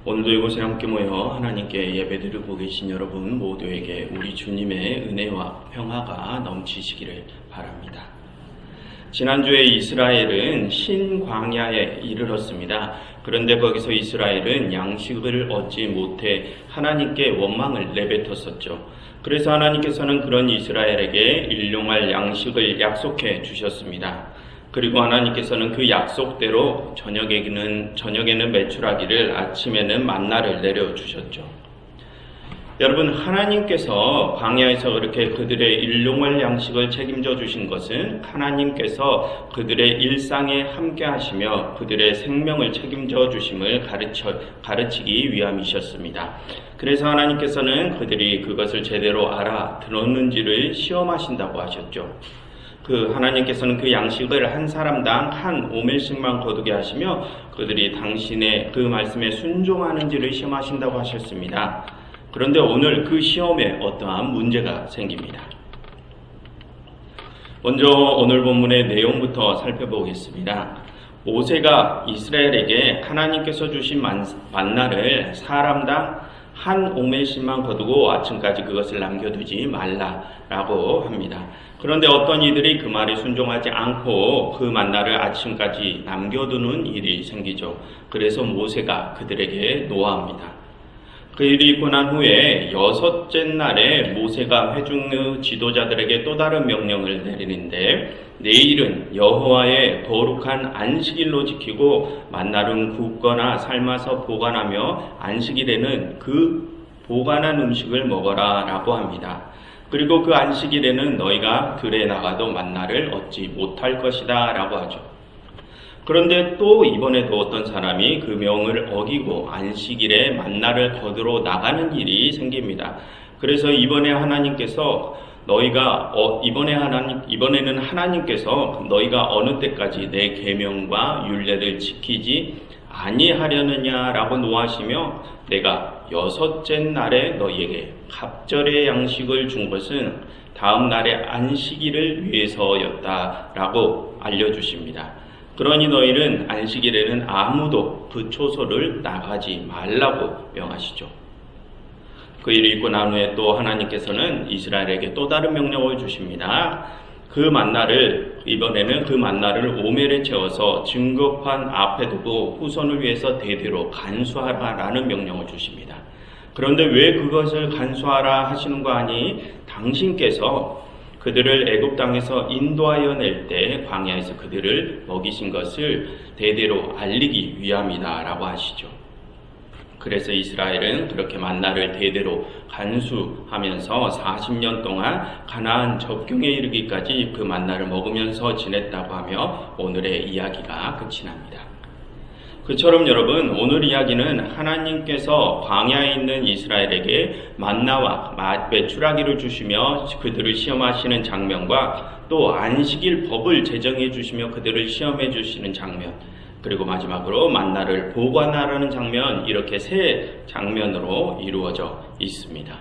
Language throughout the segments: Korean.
오늘도 이곳에 함께 모여 하나님께 예배드리고 계신 여러분 모두에게 우리 주님의 은혜와 평화가 넘치시기를 바랍니다. 지난주에 이스라엘은 신광야에 이르렀습니다. 그런데 거기서 이스라엘은 양식을 얻지 못해 하나님께 원망을 내뱉었었죠. 그래서 하나님께서는 그런 이스라엘에게 일용할 양식을 약속해 주셨습니다. 그리고 하나님께서는 그 약속대로 저녁에는 메추라기를, 아침에는 만나를 내려주셨죠. 여러분, 하나님께서 광야에서 그렇게 그들의 일용할 양식을 책임져 주신 것은 하나님께서 그들의 일상에 함께 하시며 그들의 생명을 책임져 주심을 가르치기 위함이셨습니다. 그래서 하나님께서는 그들이 그것을 제대로 알아들었는지를 시험하신다고 하셨죠. 하나님께서는 그 양식을 한 사람당 한 오멜씩만 거두게 하시며 그들이 당신의 그 말씀에 순종하는지를 시험하신다고 하셨습니다. 그런데 오늘 그 시험에 어떠한 문제가 생깁니다. 먼저 오늘 본문의 내용부터 살펴보겠습니다. 모세가 이스라엘에게 하나님께서 주신 만나를 사람당 한 오멜씩만 거두고 아침까지 그것을 남겨두지 말라라고 합니다. 그런데 어떤 이들이 그 말에 순종하지 않고 그 만나를 아침까지 남겨두는 일이 생기죠. 그래서 모세가 그들에게 노하합니다. 그 일이 있고 난 후에 여섯째 날에 모세가 회중의 지도자들에게 또 다른 명령을 내리는데, 내일은 여호와의 거룩한 안식일로 지키고 만나를 굽거나 삶아서 보관하며 안식일에는 그 보관한 음식을 먹어라 라고 합니다. 그리고 그 안식일에는 너희가 들에 나가도 만나를 얻지 못할 것이다 라고 하죠. 그런데 또 이번에도 어떤 사람이 그 명을 어기고 안식일에 만나를 거두러 나가는 일이 생깁니다. 그래서 이번에는 하나님께서 너희가 어느 때까지 내 계명과 율례를 지키지 아니하려느냐라고 노하시며, 내가 여섯째 날에 너희에게 갑절의 양식을 준 것은 다음 날의 안식일을 위해서였다라고 알려주십니다. 그러니 너희는 안식일에는 아무도 그 초소를 나가지 말라고 명하시죠. 그 일이 있고 난 후에 또 하나님께서는 이스라엘에게 또 다른 명령을 주십니다. 이번에는 그 만나를 오멜에 채워서 증거판 앞에 두고 후손을 위해서 대대로 간수하라라는 명령을 주십니다. 그런데 왜 그것을 간수하라 하시는 거 아니? 당신께서 그들을 애굽 땅에서 인도하여 낼 때 광야에서 그들을 먹이신 것을 대대로 알리기 위함이다라고 하시죠. 그래서 이스라엘은 그렇게 만나를 대대로 간수하면서 40년 동안 가나안 접경에 이르기까지 그 만나를 먹으면서 지냈다고 하며 오늘의 이야기가 끝이 납니다. 그처럼 여러분, 오늘 이야기는 하나님께서 광야에 있는 이스라엘에게 만나와 메추라기를 주시며 그들을 시험하시는 장면과 또 안식일 법을 제정해 주시며 그들을 시험해 주시는 장면, 그리고 마지막으로 만나를 보관하라는 장면, 이렇게 세 장면으로 이루어져 있습니다.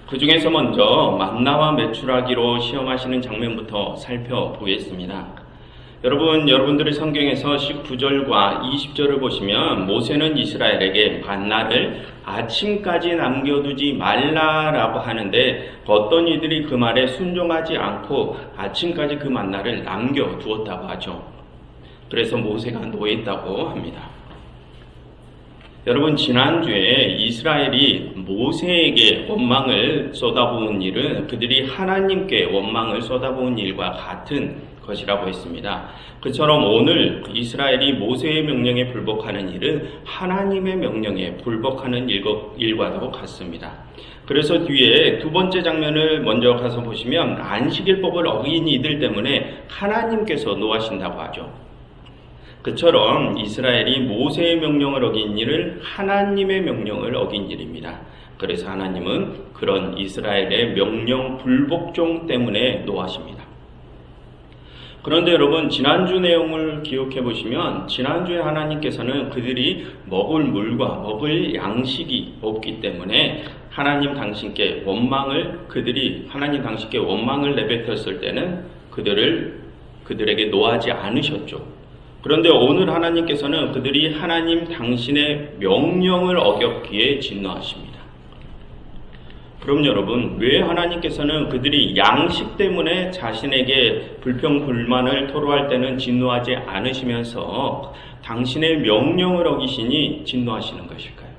그 중에서 먼저 만나와 메추라기로 시험하시는 장면부터 살펴보겠습니다. 여러분들의 성경에서 19절과 20절을 보시면 모세는 이스라엘에게 만나를 아침까지 남겨두지 말라라고 하는데, 어떤 이들이 그 말에 순종하지 않고 아침까지 그 만나를 남겨두었다고 하죠. 그래서 모세가 노했다고 합니다. 여러분, 지난주에 이스라엘이 모세에게 원망을 쏟아부은 일은 그들이 하나님께 원망을 쏟아부은 일과 같은 것이라고 했습니다. 그처럼 오늘 이스라엘이 모세의 명령에 불복하는 일은 하나님의 명령에 불복하는 일과도 같습니다. 그래서 뒤에 두 번째 장면을 먼저 가서 보시면 안식일법을 어긴 이들 때문에 하나님께서 노하신다고 하죠. 그처럼 이스라엘이 모세의 명령을 어긴 일은 하나님의 명령을 어긴 일입니다. 그래서 하나님은 그런 이스라엘의 명령 불복종 때문에 노하십니다. 그런데 여러분, 지난주 내용을 기억해 보시면 지난주에 하나님께서는 그들이 먹을 물과 먹을 양식이 없기 때문에 하나님 당신께 원망을 내뱉었을 때는 그들에게 노하지 않으셨죠. 그런데 오늘 하나님께서는 그들이 하나님 당신의 명령을 어겼기에 진노하십니다. 그럼 여러분, 왜 하나님께서는 그들이 양식 때문에 자신에게 불평불만을 토로할 때는 진노하지 않으시면서 당신의 명령을 어기시니 진노하시는 것일까요?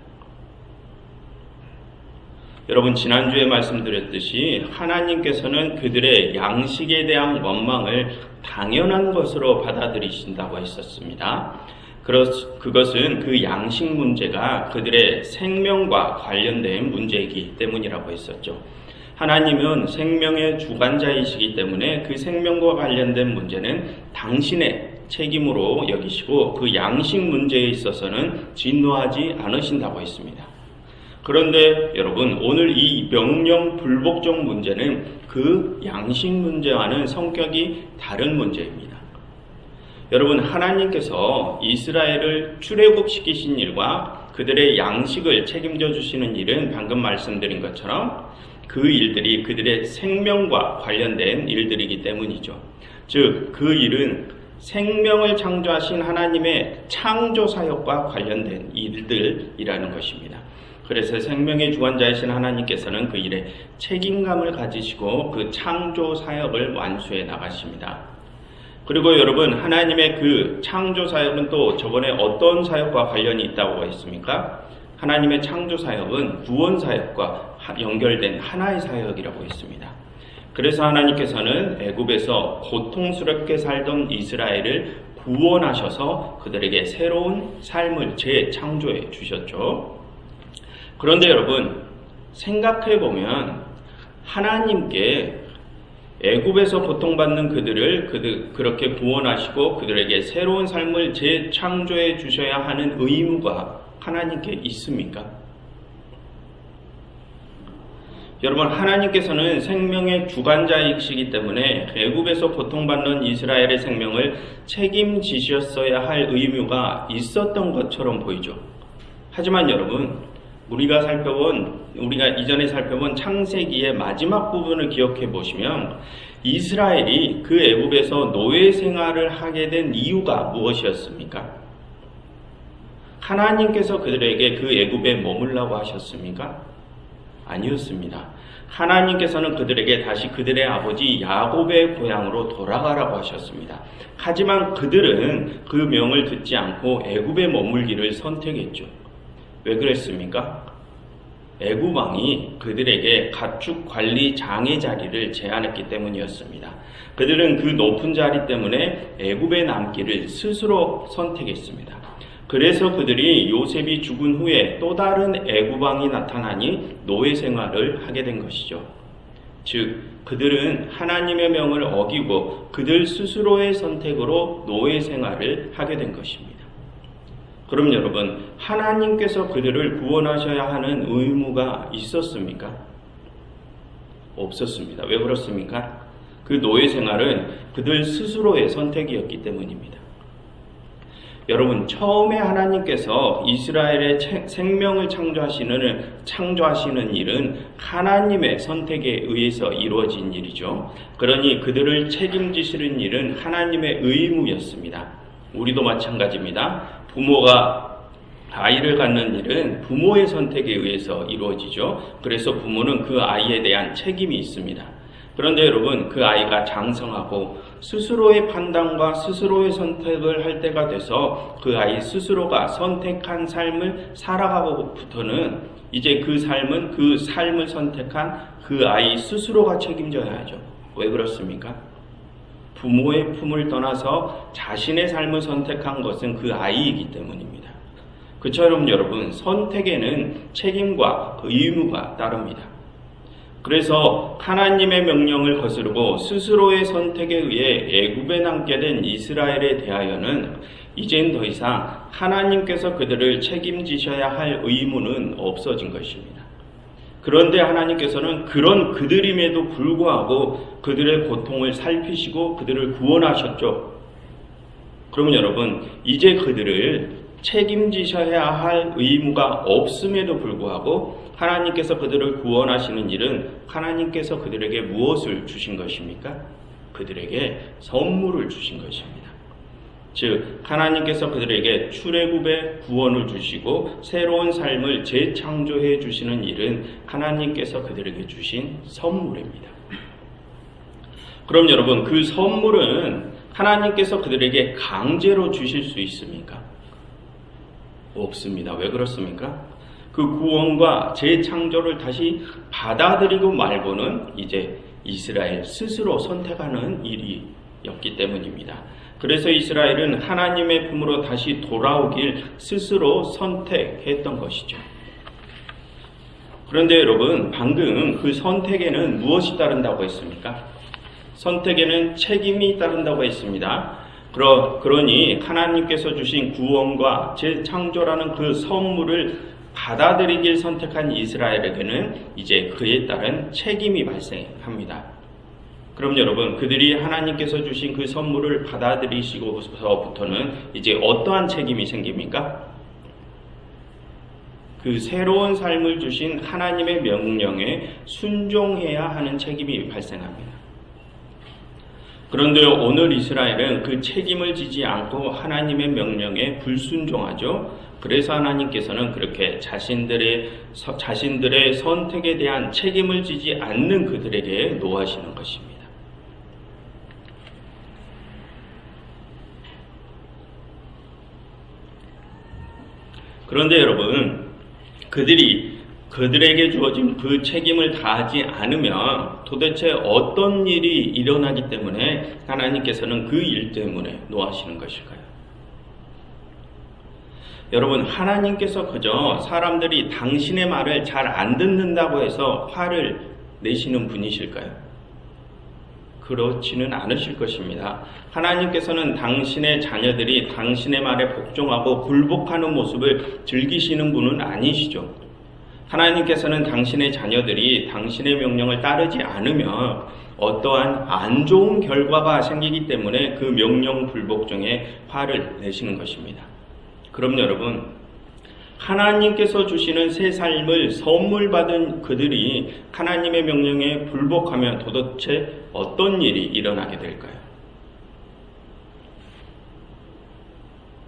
여러분, 지난주에 말씀드렸듯이 하나님께서는 그들의 양식에 대한 원망을 당연한 것으로 받아들이신다고 했었습니다. 그것은 그 양식 문제가 그들의 생명과 관련된 문제이기 때문이라고 했었죠. 하나님은 생명의 주관자이시기 때문에 그 생명과 관련된 문제는 당신의 책임으로 여기시고 그 양식 문제에 있어서는 진노하지 않으신다고 했습니다. 그런데 여러분, 오늘 이 명령 불복종 문제는 그 양식 문제와는 성격이 다른 문제입니다. 여러분, 하나님께서 이스라엘을 출애굽시키신 일과 그들의 양식을 책임져 주시는 일은 방금 말씀드린 것처럼 그 일들이 그들의 생명과 관련된 일들이기 때문이죠. 즉, 그 일은 생명을 창조하신 하나님의 창조 사역과 관련된 일들이라는 것입니다. 그래서 생명의 주관자이신 하나님께서는 그 일에 책임감을 가지시고 그 창조 사역을 완수해 나가십니다. 그리고 여러분, 하나님의 그 창조 사역은 또 저번에 어떤 사역과 관련이 있다고 했습니까? 하나님의 창조 사역은 구원 사역과 연결된 하나의 사역이라고 했습니다. 그래서 하나님께서는 애굽에서 고통스럽게 살던 이스라엘을 구원하셔서 그들에게 새로운 삶을 재창조해 주셨죠. 그런데 여러분, 생각해 보면 하나님께 애굽에서 고통받는 그들을 그렇게 구원하시고 그들에게 새로운 삶을 재창조해 주셔야 하는 의무가 하나님께 있습니까? 여러분, 하나님께서는 생명의 주관자이시기 때문에 애굽에서 고통받는 이스라엘의 생명을 책임지셨어야 할 의무가 있었던 것처럼 보이죠. 하지만 여러분, 우리가 이전에 살펴본 창세기의 마지막 부분을 기억해 보시면 이스라엘이 그 애굽에서 노예 생활을 하게 된 이유가 무엇이었습니까? 하나님께서 그들에게 그 애굽에 머물라고 하셨습니까? 아니었습니다. 하나님께서는 그들에게 다시 그들의 아버지 야곱의 고향으로 돌아가라고 하셨습니다. 하지만 그들은 그 명을 듣지 않고 애굽에 머물기를 선택했죠. 왜 그랬습니까? 애굽 왕이 그들에게 가축 관리 장의 자리를 제안했기 때문이었습니다. 그들은 그 높은 자리 때문에 애굽에 남기를 스스로 선택했습니다. 그래서 그들이 요셉이 죽은 후에 또 다른 애굽 왕이 나타나니 노예 생활을 하게 된 것이죠. 즉, 그들은 하나님의 명을 어기고 그들 스스로의 선택으로 노예 생활을 하게 된 것입니다. 그럼 여러분, 하나님께서 그들을 구원하셔야 하는 의무가 있었습니까? 없었습니다. 왜 그렇습니까? 그 노예 생활은 그들 스스로의 선택이었기 때문입니다. 여러분, 처음에 하나님께서 이스라엘의 생명을 창조하시는 일은 하나님의 선택에 의해서 이루어진 일이죠. 그러니 그들을 책임지시는 일은 하나님의 의무였습니다. 우리도 마찬가지입니다. 부모가 아이를 갖는 일은 부모의 선택에 의해서 이루어지죠. 그래서 부모는 그 아이에 대한 책임이 있습니다. 그런데 여러분, 그 아이가 장성하고 스스로의 판단과 스스로의 선택을 할 때가 돼서 그 아이 스스로가 선택한 삶을 살아가고부터는 이제 그 삶을 선택한 그 아이 스스로가 책임져야 하죠. 왜 그렇습니까? 부모의 품을 떠나서 자신의 삶을 선택한 것은 그 아이이기 때문입니다. 그처럼 여러분, 선택에는 책임과 의무가 따릅니다. 그래서 하나님의 명령을 거스르고 스스로의 선택에 의해 애굽에 남게 된 이스라엘에 대하여는 이젠 더 이상 하나님께서 그들을 책임지셔야 할 의무는 없어진 것입니다. 그런데 하나님께서는 그런 그들임에도 불구하고 그들의 고통을 살피시고 그들을 구원하셨죠. 그러면 여러분, 이제 그들을 책임지셔야 할 의무가 없음에도 불구하고 하나님께서 그들을 구원하시는 일은 하나님께서 그들에게 무엇을 주신 것입니까? 그들에게 선물을 주신 것입니다. 즉 하나님께서 그들에게 출애굽의 구원을 주시고 새로운 삶을 재창조해 주시는 일은 하나님께서 그들에게 주신 선물입니다. 그럼 여러분, 그 선물은 하나님께서 그들에게 강제로 주실 수 있습니까? 없습니다. 왜 그렇습니까? 그 구원과 재창조를 다시 받아들이고 말고는 이제 이스라엘 스스로 선택하는 일이었기 때문입니다. 그래서 이스라엘은 하나님의 품으로 다시 돌아오길 스스로 선택했던 것이죠. 그런데 여러분, 방금 그 선택에는 무엇이 따른다고 했습니까? 선택에는 책임이 따른다고 했습니다. 그러니 하나님께서 주신 구원과 재창조라는 그 선물을 받아들이길 선택한 이스라엘에게는 이제 그에 따른 책임이 발생합니다. 그럼 여러분, 그들이 하나님께서 주신 그 선물을 받아들이시고서부터는 이제 어떠한 책임이 생깁니까? 그 새로운 삶을 주신 하나님의 명령에 순종해야 하는 책임이 발생합니다. 그런데 오늘 이스라엘은 그 책임을 지지 않고 하나님의 명령에 불순종하죠. 그래서 하나님께서는 그렇게 자신들의 선택에 대한 책임을 지지 않는 그들에게 노하시는 것입니다. 그런데 여러분, 그들에게 주어진 그 책임을 다하지 않으면 도대체 어떤 일이 일어나기 때문에 하나님께서는 그 일 때문에 노하시는 것일까요? 여러분, 하나님께서 그저 사람들이 당신의 말을 잘 안 듣는다고 해서 화를 내시는 분이실까요? 그렇지는 않으실 것입니다. 하나님께서는 당신의 자녀들이 당신의 말에 복종하고 굴복하는 모습을 즐기시는 분은 아니시죠. 하나님께서는 당신의 자녀들이 당신의 명령을 따르지 않으면 어떠한 안 좋은 결과가 생기기 때문에 그 명령 불복종에 화를 내시는 것입니다. 그럼 여러분, 하나님께서 주시는 새 삶을 선물 받은 그들이 하나님의 명령에 불복하면 도대체 어떤 일이 일어나게 될까요?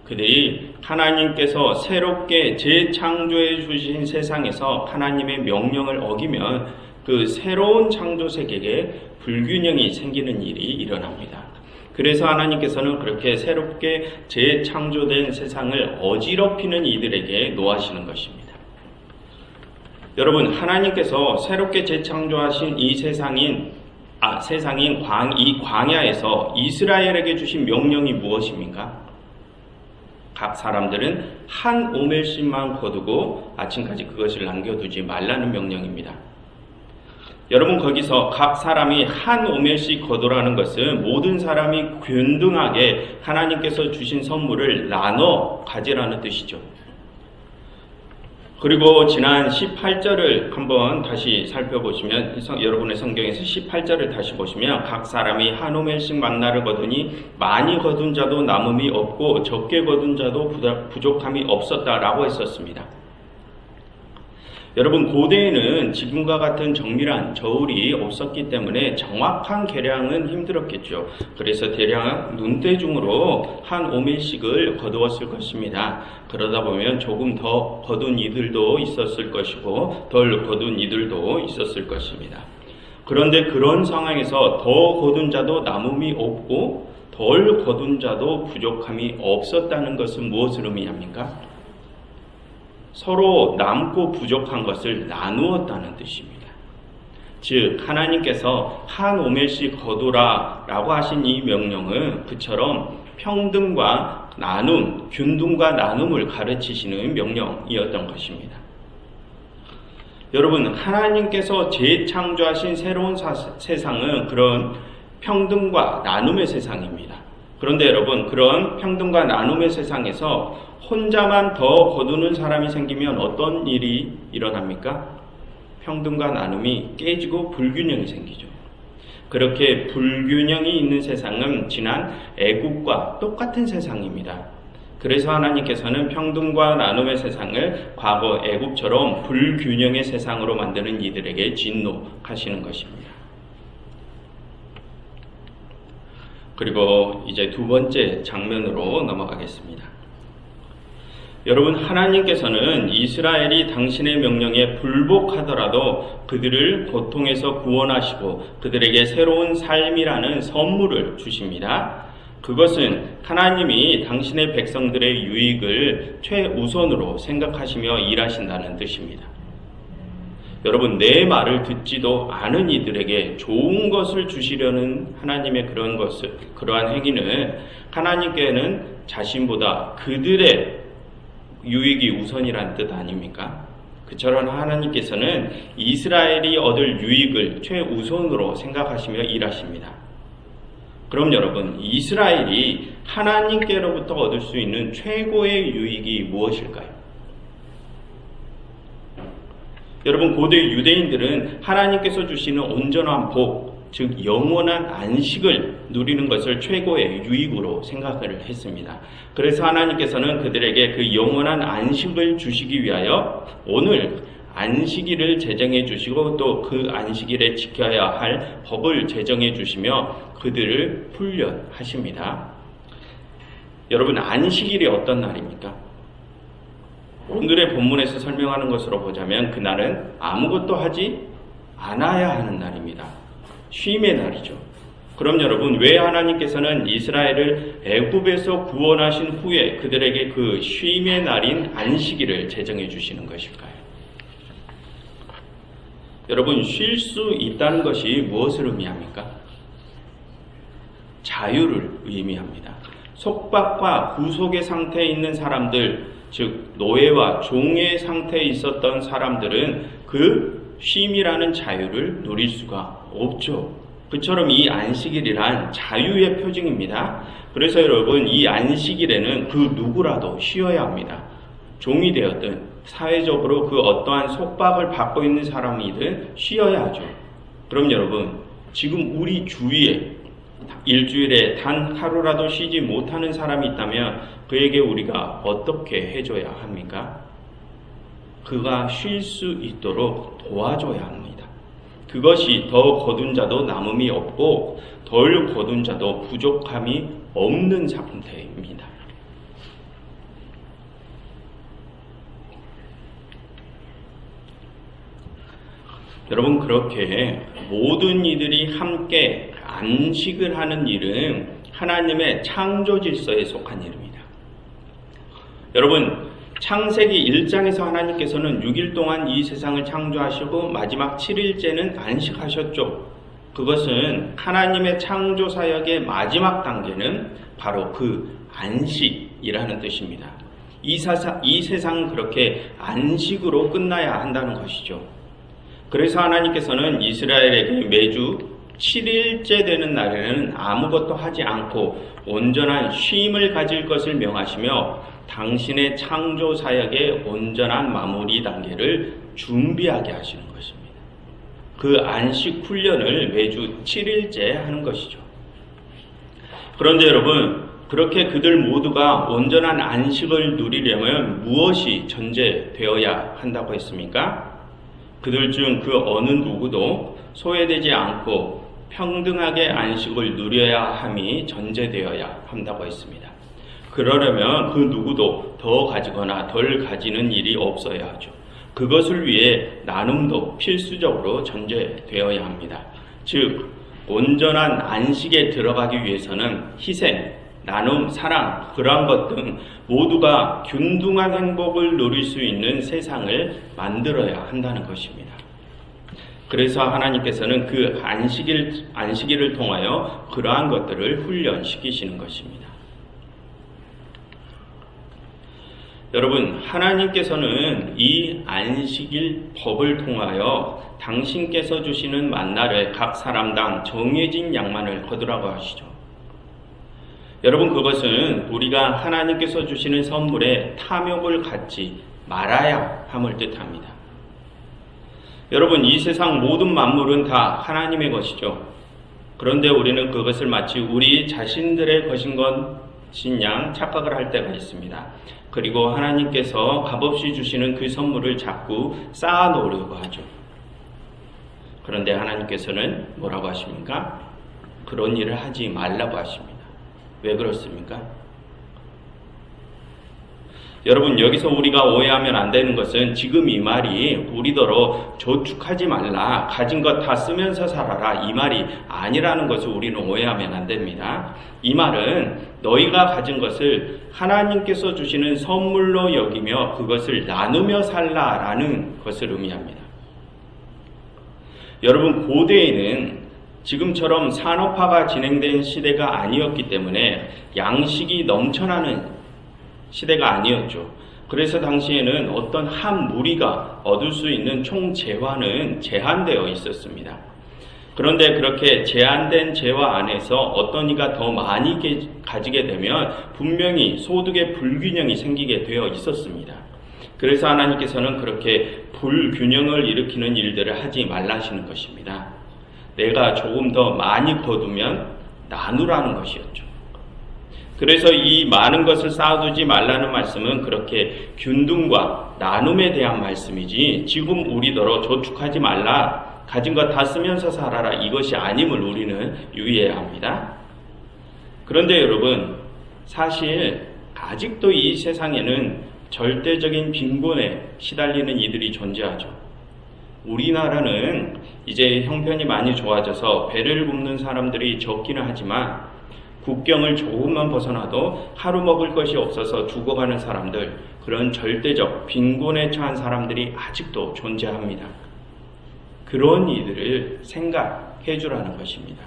그들이 하나님께서 새롭게 재창조해 주신 세상에서 하나님의 명령을 어기면 그 새로운 창조 세계에 불균형이 생기는 일이 일어납니다. 그래서 하나님께서는 그렇게 새롭게 재창조된 세상을 어지럽히는 이들에게 노하시는 것입니다. 여러분, 하나님께서 새롭게 재창조하신 이 세상인 이 광야에서 이스라엘에게 주신 명령이 무엇입니까? 각 사람들은 한 오멜씩만 거두고 아침까지 그것을 남겨두지 말라는 명령입니다. 여러분, 거기서 각 사람이 한 오멜씩 거두라는 것은 모든 사람이 균등하게 하나님께서 주신 선물을 나눠 가지라는 뜻이죠. 그리고 지난 18절을 한번 다시 살펴보시면, 여러분의 성경에서 18절을 다시 보시면 각 사람이 한 오멜씩 만나를 거두니 많이 거둔 자도 남음이 없고 적게 거둔 자도 부족함이 없었다라고 했었습니다. 여러분, 고대에는 지금과 같은 정밀한 저울이 없었기 때문에 정확한 계량은 힘들었겠죠. 그래서 대략 눈대중으로 한 오멜씩을 거두었을 것입니다. 그러다 보면 조금 더 거둔 이들도 있었을 것이고 덜 거둔 이들도 있었을 것입니다. 그런데 그런 상황에서 더 거둔 자도 남음이 없고 덜 거둔 자도 부족함이 없었다는 것은 무엇을 의미합니까? 서로 남고 부족한 것을 나누었다는 뜻입니다. 즉, 하나님께서 한 오멜씩 거두라 라고 하신 이 명령은 그처럼 평등과 나눔, 균등과 나눔을 가르치시는 명령이었던 것입니다. 여러분, 하나님께서 재창조하신 새로운 세상은 그런 평등과 나눔의 세상입니다. 그런데 여러분, 그런 평등과 나눔의 세상에서 혼자만 더 거두는 사람이 생기면 어떤 일이 일어납니까? 평등과 나눔이 깨지고 불균형이 생기죠. 그렇게 불균형이 있는 세상은 지난 애국과 똑같은 세상입니다. 그래서 하나님께서는 평등과 나눔의 세상을 과거 애국처럼 불균형의 세상으로 만드는 이들에게 진노하시는 것입니다. 그리고 이제 두 번째 장면으로 넘어가겠습니다. 여러분, 하나님께서는 이스라엘이 당신의 명령에 불복하더라도 그들을 고통에서 구원하시고 그들에게 새로운 삶이라는 선물을 주십니다. 그것은 하나님이 당신의 백성들의 유익을 최우선으로 생각하시며 일하신다는 뜻입니다. 여러분, 내 말을 듣지도 않은 이들에게 좋은 것을 주시려는 하나님의 그러한 행위는 하나님께는 자신보다 그들의 유익이 우선이란 뜻 아닙니까? 그처럼 하나님께서는 이스라엘이 얻을 유익을 최우선으로 생각하시며 일하십니다. 그럼 여러분, 이스라엘이 하나님께로부터 얻을 수 있는 최고의 유익이 무엇일까요? 여러분, 고대 유대인들은 하나님께서 주시는 온전한 복, 즉 영원한 안식을 누리는 것을 최고의 유익으로 생각을 했습니다. 그래서 하나님께서는 그들에게 그 영원한 안식을 주시기 위하여 오늘 안식일을 제정해 주시고 또 그 안식일에 지켜야 할 법을 제정해 주시며 그들을 훈련하십니다. 여러분, 안식일이 어떤 날입니까? 오늘의 본문에서 설명하는 것으로 보자면 그날은 아무것도 하지 않아야 하는 날입니다. 쉼의 날이죠. 그럼 여러분, 왜 하나님께서는 이스라엘을 애굽에서 구원하신 후에 그들에게 그 쉼의 날인 안식일을 제정해 주시는 것일까요? 여러분, 쉴 수 있다는 것이 무엇을 의미합니까? 자유를 의미합니다. 속박과 구속의 상태에 있는 사람들, 즉 노예와 종의 상태에 있었던 사람들은 그 쉼이라는 자유를 누릴 수가 없죠. 그처럼 이 안식일이란 자유의 표징입니다. 그래서 여러분, 이 안식일에는 그 누구라도 쉬어야 합니다. 종이 되었든 사회적으로 그 어떠한 속박을 받고 있는 사람이든 쉬어야 하죠. 그럼 여러분, 지금 우리 주위에 일주일에 단 하루라도 쉬지 못하는 사람이 있다면 그에게 우리가 어떻게 해줘야 합니까? 그가 쉴 수 있도록 도와줘야 합니다. 그것이 더 거둔 자도 남음이 없고 덜 거둔 자도 부족함이 없는 상태입니다. 여러분, 그렇게 모든 이들이 함께 안식을 하는 일은 하나님의 창조 질서에 속한 일입니다. 여러분, 창세기 1장에서 하나님께서는 6일 동안 이 세상을 창조하시고 마지막 7일째는 안식하셨죠. 그것은 하나님의 창조 사역의 마지막 단계는 바로 그 안식이라는 뜻입니다. 이 세상은 그렇게 안식으로 끝나야 한다는 것이죠. 그래서 하나님께서는 이스라엘에게 매주 7일째 되는 날에는 아무것도 하지 않고 온전한 쉼을 가질 것을 명하시며 당신의 창조 사역의 온전한 마무리 단계를 준비하게 하시는 것입니다. 그 안식 훈련을 매주 7일째 하는 것이죠. 그런데 여러분, 그렇게 그들 모두가 온전한 안식을 누리려면 무엇이 전제되어야 한다고 했습니까? 그들 중 그 어느 누구도 소외되지 않고 평등하게 안식을 누려야 함이 전제되어야 한다고 했습니다. 그러려면 그 누구도 더 가지거나 덜 가지는 일이 없어야 하죠. 그것을 위해 나눔도 필수적으로 전제되어야 합니다. 즉, 온전한 안식에 들어가기 위해서는 희생, 나눔, 사랑, 그러한 것 등 모두가 균등한 행복을 누릴 수 있는 세상을 만들어야 한다는 것입니다. 그래서 하나님께서는 그 안식일을 통하여 그러한 것들을 훈련시키시는 것입니다. 여러분, 하나님께서는 이 안식일 법을 통하여 당신께서 주시는 만나를 각 사람당 정해진 양만을 거두라고 하시죠. 여러분, 그것은 우리가 하나님께서 주시는 선물에 탐욕을 갖지 말아야 함을 뜻합니다. 여러분, 이 세상 모든 만물은 다 하나님의 것이죠. 그런데 우리는 그것을 마치 우리 자신들의 것인 양 착각을 할 때가 있습니다. 그리고 하나님께서 값없이 주시는 그 선물을 자꾸 쌓아 놓으려고 하죠. 그런데 하나님께서는 뭐라고 하십니까? 그런 일을 하지 말라고 하십니다. 왜 그렇습니까? 여러분, 여기서 우리가 오해하면 안 되는 것은 지금 이 말이 우리더러 저축하지 말라, 가진 것 다 쓰면서 살아라, 이 말이 아니라는 것을 우리는 오해하면 안 됩니다. 이 말은 너희가 가진 것을 하나님께서 주시는 선물로 여기며 그것을 나누며 살라라는 것을 의미합니다. 여러분, 고대에는 지금처럼 산업화가 진행된 시대가 아니었기 때문에 양식이 넘쳐나는 시대가 아니었죠. 그래서 당시에는 어떤 한 무리가 얻을 수 있는 총 재화는 제한되어 있었습니다. 그런데 그렇게 제한된 재화 안에서 어떤 이가 더 많이 가지게 되면 분명히 소득의 불균형이 생기게 되어 있었습니다. 그래서 하나님께서는 그렇게 불균형을 일으키는 일들을 하지 말라시는 것입니다. 내가 조금 더 많이 거두면 나누라는 것이었죠. 그래서 이 많은 것을 쌓아두지 말라는 말씀은 그렇게 균등과 나눔에 대한 말씀이지, 지금 우리더러 저축하지 말라, 가진 것 다 쓰면서 살아라, 이것이 아님을 우리는 유의해야 합니다. 그런데 여러분, 사실 아직도 이 세상에는 절대적인 빈곤에 시달리는 이들이 존재하죠. 우리나라는 이제 형편이 많이 좋아져서 배를 굽는 사람들이 적기는 하지만 국경을 조금만 벗어나도 하루 먹을 것이 없어서 죽어가는 사람들, 그런 절대적 빈곤에 처한 사람들이 아직도 존재합니다. 그런 이들을 생각해 주라는 것입니다.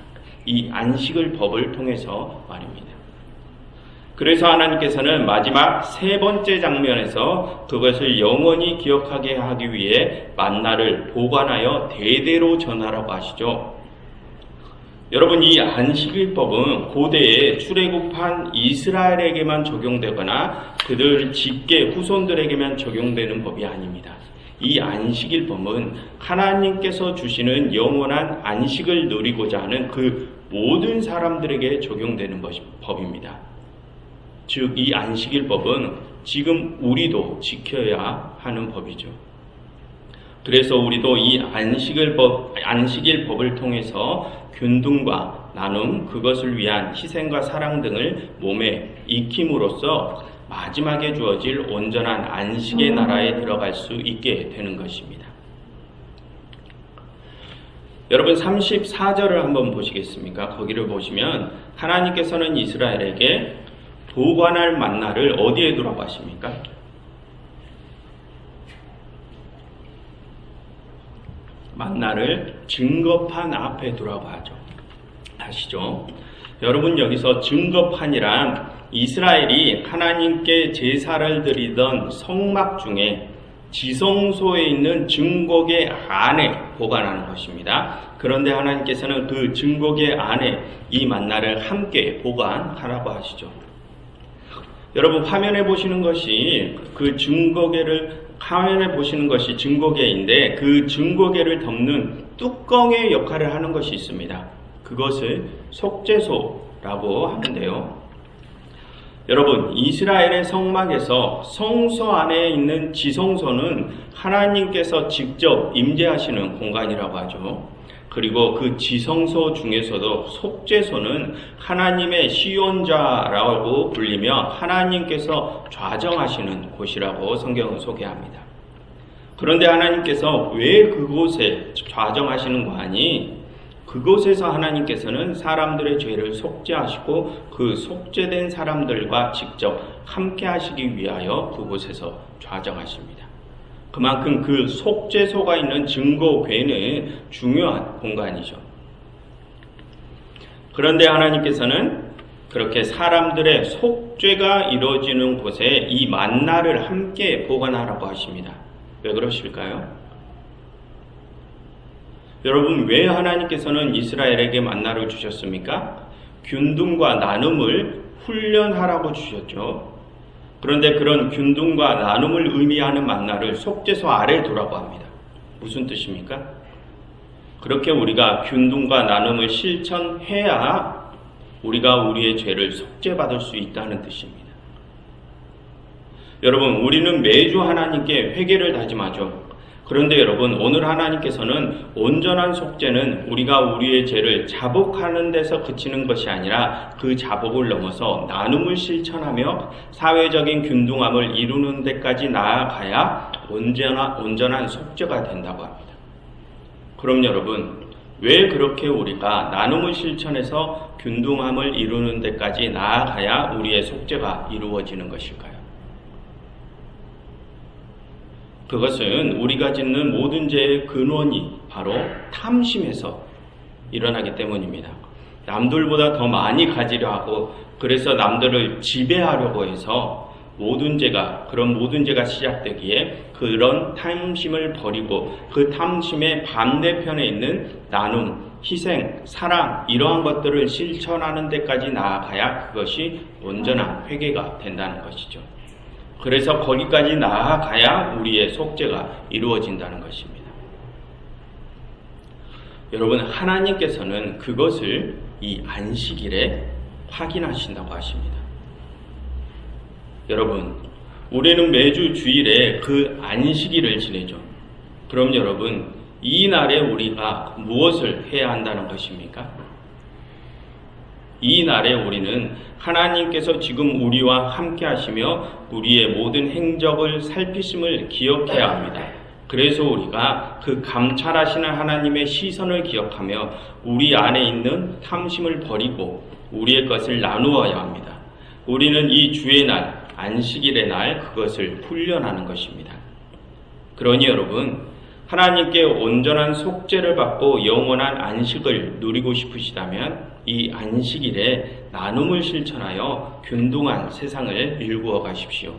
이 안식을 법을 통해서 말입니다. 그래서 하나님께서는 마지막 세 번째 장면에서 그것을 영원히 기억하게 하기 위해 만나를 보관하여 대대로 전하라고 하시죠. 여러분, 이 안식일법은 고대에 출애굽한 이스라엘에게만 적용되거나 그들 직계 후손들에게만 적용되는 법이 아닙니다. 이 안식일법은 하나님께서 주시는 영원한 안식을 누리고자 하는 그 모든 사람들에게 적용되는 법입니다. 즉, 이 안식일법은 지금 우리도 지켜야 하는 법이죠. 그래서 우리도 이 안식일법을 통해서 균등과 나눔, 그것을 위한 희생과 사랑 등을 몸에 익힘으로써 마지막에 주어질 온전한 안식의 나라에 들어갈 수 있게 되는 것입니다. 여러분, 34절을 한번 보시겠습니까? 거기를 보시면 하나님께서는 이스라엘에게 보관할 만나를 어디에 두라고 하십니까? 만나를 증거판 앞에 두라고 하시죠. 여러분, 여기서 증거판이란 이스라엘이 하나님께 제사를 드리던 성막 중에 지성소에 있는 증거계 안에 보관하는 것입니다. 그런데 하나님께서는 그 증거계 안에 이 만나를 함께 보관하라고 하시죠. 여러분, 화면에 보시는 것이 증거계인데 그 증거계를 덮는 뚜껑의 역할을 하는 것이 있습니다. 그것을 속죄소라고 하는데요. 여러분, 이스라엘의 성막에서 성소 안에 있는 지성소는 하나님께서 직접 임재하시는 공간이라고 하죠. 그리고 그 지성소 중에서도 속죄소는 하나님의 시온자라고 불리며 하나님께서 좌정하시는 곳이라고 성경은 소개합니다. 그런데 하나님께서 왜 그곳에 좌정하시는 거 아니? 그곳에서 하나님께서는 사람들의 죄를 속죄하시고 그 속죄된 사람들과 직접 함께 하시기 위하여 그곳에서 좌정하십니다. 그만큼 그 속죄소가 있는 증거궤는 중요한 공간이죠. 그런데 하나님께서는 그렇게 사람들의 속죄가 이루어지는 곳에 이 만나를 함께 보관하라고 하십니다. 왜 그러실까요? 여러분, 왜 하나님께서는 이스라엘에게 만나를 주셨습니까? 균등과 나눔을 훈련하라고 주셨죠. 그런데 그런 균등과 나눔을 의미하는 만나를 속죄소 아래에 두라고 합니다. 무슨 뜻입니까? 그렇게 우리가 균등과 나눔을 실천해야 우리가 우리의 죄를 속죄받을 수 있다는 뜻입니다. 여러분, 우리는 매주 하나님께 회개를 다짐하죠. 그런데 여러분, 오늘 하나님께서는 온전한 속죄는 우리가 우리의 죄를 자복하는 데서 그치는 것이 아니라 그 자복을 넘어서 나눔을 실천하며 사회적인 균등함을 이루는 데까지 나아가야 온전한 속죄가 된다고 합니다. 그럼 여러분, 왜 그렇게 우리가 나눔을 실천해서 균등함을 이루는 데까지 나아가야 우리의 속죄가 이루어지는 것일까요? 그것은 우리가 짓는 모든 죄의 근원이 바로 탐심에서 일어나기 때문입니다. 남들보다 더 많이 가지려 하고, 그래서 남들을 지배하려고 해서 그런 모든 죄가 시작되기에 그런 탐심을 버리고 그 탐심의 반대편에 있는 나눔, 희생, 사랑, 이러한 것들을 실천하는 데까지 나아가야 그것이 온전한 회개가 된다는 것이죠. 그래서 거기까지 나아가야 우리의 속죄가 이루어진다는 것입니다. 여러분, 하나님께서는 그것을 이 안식일에 확인하신다고 하십니다. 여러분, 우리는 매주 주일에 그 안식일을 지내죠. 그럼 여러분, 이 날에 우리가 무엇을 해야 한다는 것입니까? 이 날에 우리는 하나님께서 지금 우리와 함께 하시며 우리의 모든 행적을 살피심을 기억해야 합니다. 그래서 우리가 그 감찰하시는 하나님의 시선을 기억하며 우리 안에 있는 탐심을 버리고 우리의 것을 나누어야 합니다. 우리는 이 주의 날, 안식일의 날, 그것을 훈련하는 것입니다. 그러니 여러분, 하나님께 온전한 속죄를 받고 영원한 안식을 누리고 싶으시다면 이 안식일에 나눔을 실천하여 균등한 세상을 일구어 가십시오.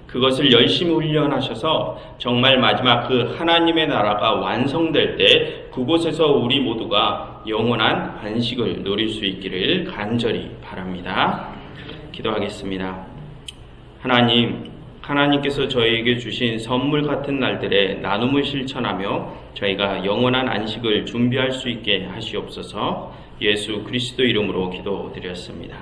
그것을 열심히 훈련하셔서 정말 마지막 그 하나님의 나라가 완성될 때 그곳에서 우리 모두가 영원한 안식을 누릴 수 있기를 간절히 바랍니다. 기도하겠습니다. 하나님께서 저희에게 주신 선물 같은 날들에 나눔을 실천하며 저희가 영원한 안식을 준비할 수 있게 하시옵소서. 예수 그리스도 이름으로 기도드렸습니다.